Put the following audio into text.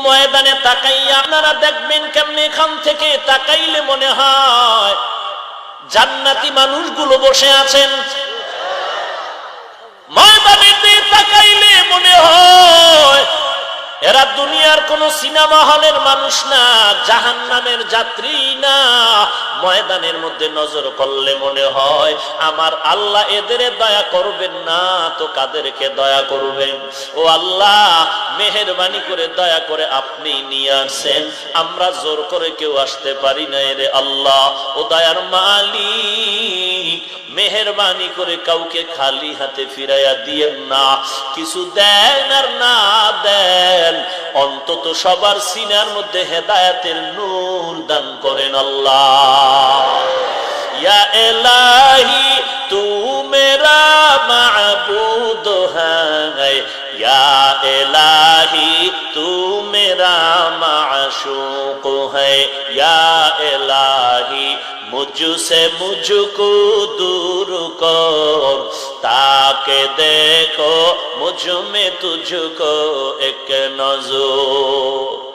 ময়দানে তাকাইয়া আপনারা দেখবেন কেমনে এখান থেকে তাকাইলে মনে হয় জান্নাতি মানুষগুলো বসে আছেন। ময়দানে তাকাইলে মনে হয় এরা দুনিয়ার কোন সিনেমা হলের মানুষ না, জাহান্নামের যাত্রী না। ময়দানের মধ্যে নজর করলে মনে হয় আমার আল্লাহ এদের দয়া করবেন না তো কাদেরকে দয়া করবেন। ও আল্লাহ, মেহেরবানি করে দয়া করে আপনি নিয়ে আসেন, আমরা জোর করে কেউ আসতে পারি না রে আল্লাহ। ও দয়ার মালিক, মেহেরবানি করে কাউকে খালি হাতে ফিরাইয়া দিয়েন না। কিছু দেন আর না দেন, অন্তত সবার সিনার মধ্যে হেদায়েতের নূর দান করেন আল্লাহ। ইয়া ইলাহি তু মেরা মাবুদ হ্যায়, ইয়া ইলাহি তু মেরা মাশূক হ্যায়, ইয়া ইলাহি मुझसे मुझको दूर कर, ताके देखो मुझ में तुझको एक नजर।